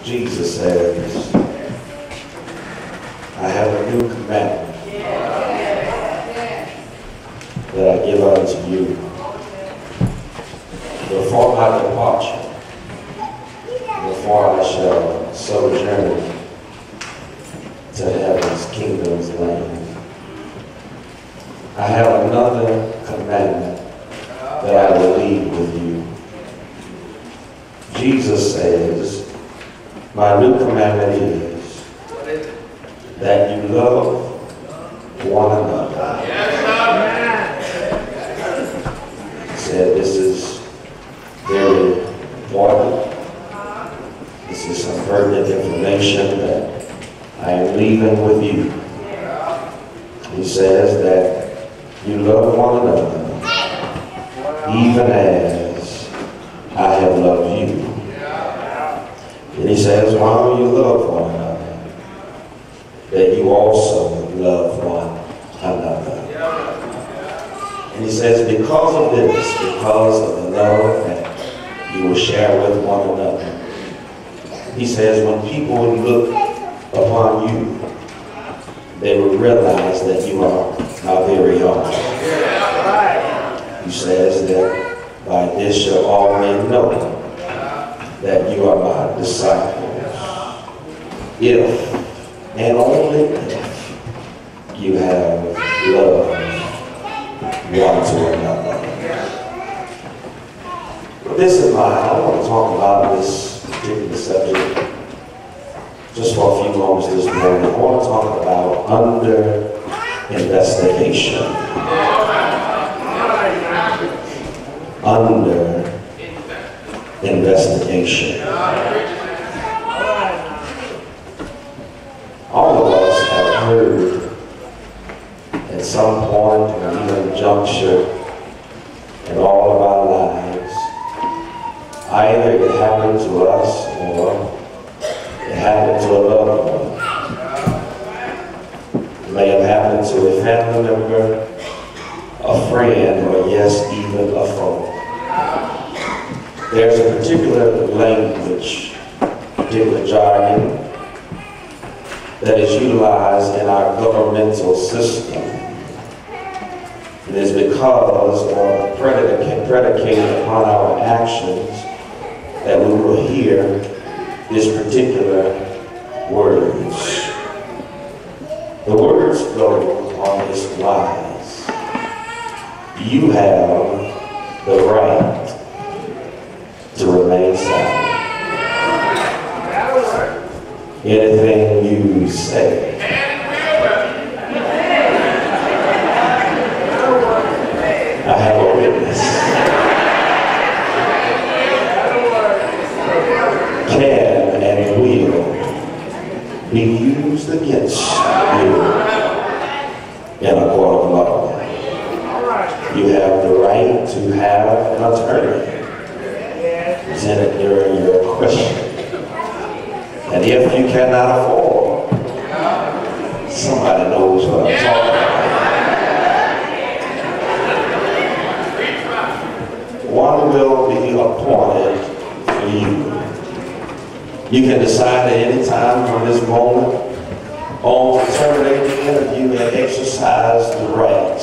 Jesus says, I have a new commandment that I give unto you. Before my departure, before I shall sojourn to heaven's kingdom's land, I have another commandment that I will leave with you. Jesus says, my new commandment is that you love one another. He said this is very important. This is some pertinent information that I am leaving with you. He says that you love one another even as I have loved you. And he says, while you love one another, that you also love one another. And he says, because of this, because of the love that you will share with one another, he says, when people would look upon you, they will realize that you are my very own. He says that by this shall all men know that you are my disciples, if and only if you have love one to another. With this in mind, I want to talk about this particular subject just for a few moments this morning. I want to talk about under investigation. Under investigation. All of us have heard at some point or even juncture in all of our lives, either it happened to us or it happened to a loved one. It may have happened to a family member, a friend, or yes, even a foe. There's a particular language, particular jargon that is utilized in our governmental system. It is because or predicated upon our actions that we will hear this particular words. The words go on this wise. You have the right to remain silent. Anything you say I have a witness can and will be used against you in a court of law. You have the right to have an attorney presented during your question. And if you cannot afford, somebody knows what I'm talking about. One will be appointed for you. You can decide at any time from this moment on to terminate the interview and exercise the rights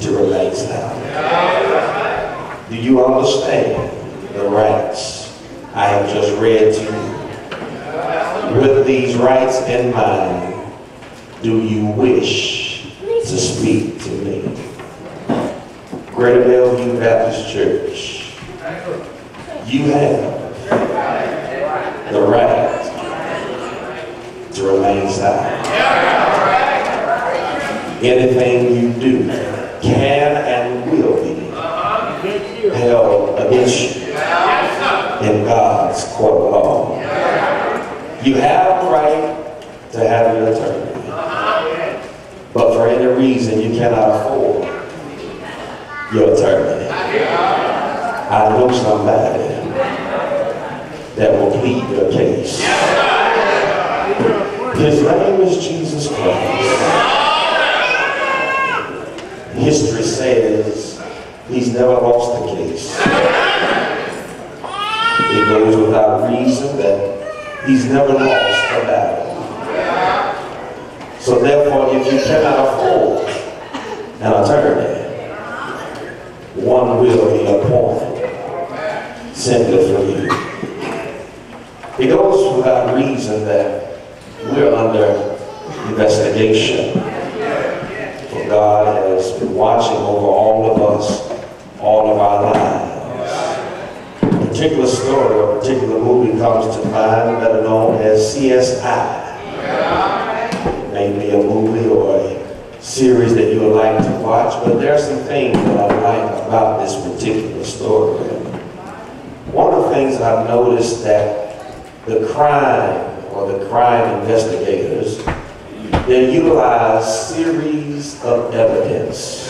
to remain silent. Do you understand the rights I have just read to you? With these rights in mind, do you wish to speak to me? Greater Bellevue Baptist Church, you have the right to remain silent. Anything you do can and will be held against you in God's court of law. You have the right to have your attorney, but for any reason you cannot afford your attorney. I know somebody that will plead your case. His name is Jesus Christ. History says he's never lost a case. It goes without reason that he's never lost a battle. So therefore, if you cannot afford an attorney, one will be appointed simply for you. It goes without reason that we're under investigation. For God has been watching over all of us, all of our lives. A particular story or a particular movie comes to mind, better known as CSI. It may be a movie or a series that you would like to watch, but there are some things that I like about this particular story. One of the things I've noticed that the crime investigators, they utilize series of evidence.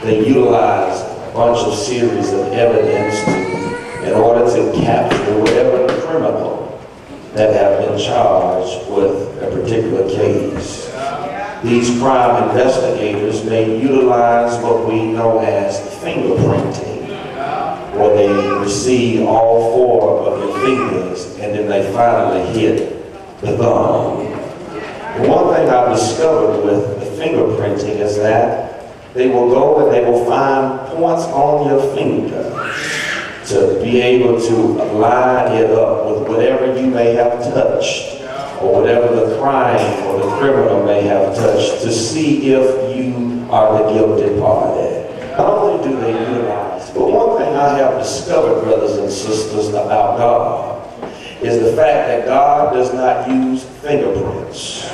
They utilize a bunch of series of evidence in order to capture whatever criminal that have been charged with a particular case. These crime investigators may utilize what we know as fingerprinting, where they receive all four of your fingers and then they finally hit the thumb. One thing I've discovered with the fingerprinting is that they will go and they will find points on your finger to be able to line it up with whatever you may have touched or whatever the crime or the criminal may have touched to see if you are the guilty party. Not only do they utilize, but one thing I have discovered, brothers and sisters, about God is the fact that God does not use fingerprints.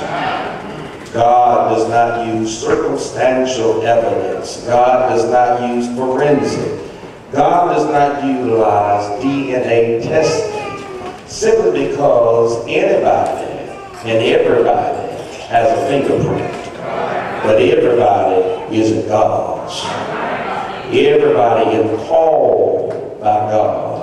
God does not use circumstantial evidence. God does not use forensic. God does not utilize DNA testing simply because anybody and everybody has a fingerprint. But everybody isn't God's. Everybody is called by God.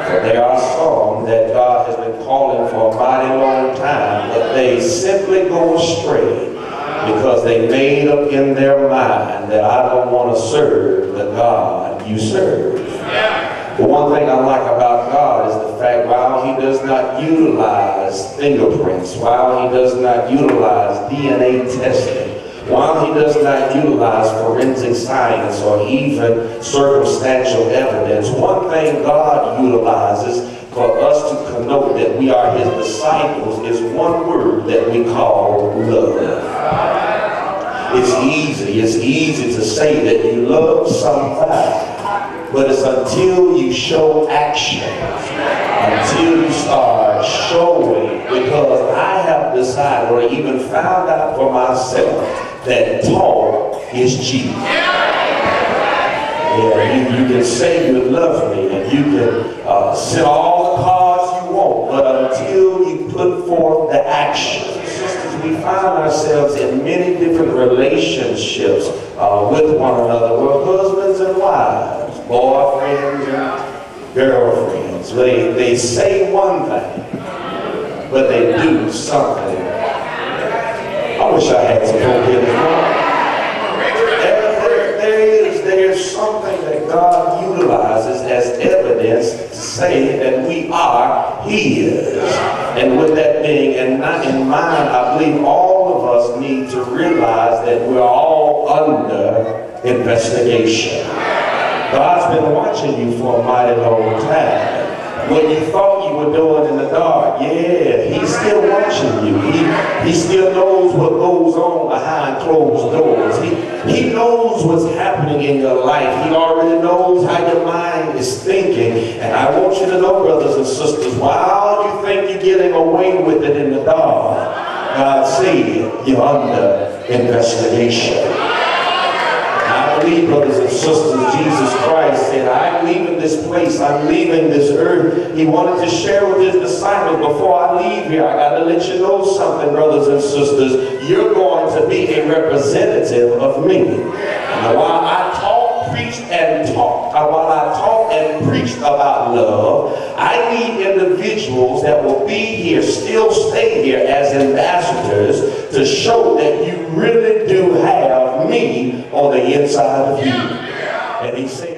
For there are some that God has been calling for a mighty long time, but they simply go astray because they made up in their mind that I don't want to serve the God you serve. But one thing I like about God is the fact while he does not utilize fingerprints, while he does not utilize DNA testing, while he does not utilize forensic science or even circumstantial evidence, one thing God utilizes for us to connote that we are his disciples is one word that we call love. It's easy to say that you love somebody, but it's until you show action, until you start showing, because I have decided or even found out for myself that talk is cheap. Yeah, you can say you love me and you can send all the cards you want, but until you put forth the action. Sisters, we find ourselves in many different relationships with one another. We're husbands and wives, boyfriends and girlfriends. They say one thing, but they do something. I wish I had some folk here this morning. There's something that God utilizes as evidence to say that we are his. And with that being in mind, I believe all of us need to realize that we're all under investigation. God's been watching you for a mighty long time. What you thought you were doing in the dark, yeah, he's still watching you. He still knows what goes on behind closed doors. He knows what's happening in your life. He already knows how your mind is thinking. And I want you to know, brothers and sisters, while you think you're getting away with it in the dark, God said you're under investigation. I believe, brothers and sisters, Jesus Christ said, I'm leaving this place, I'm leaving this earth. He wanted to share with his disciples, before I leave here, I got to let you know something, brothers and sisters. You're going to be a representative of me. Now, while I preached and preached about love, I need individuals that will be here, still stay here as ambassadors to show that you really do have me on the inside of you. And he said,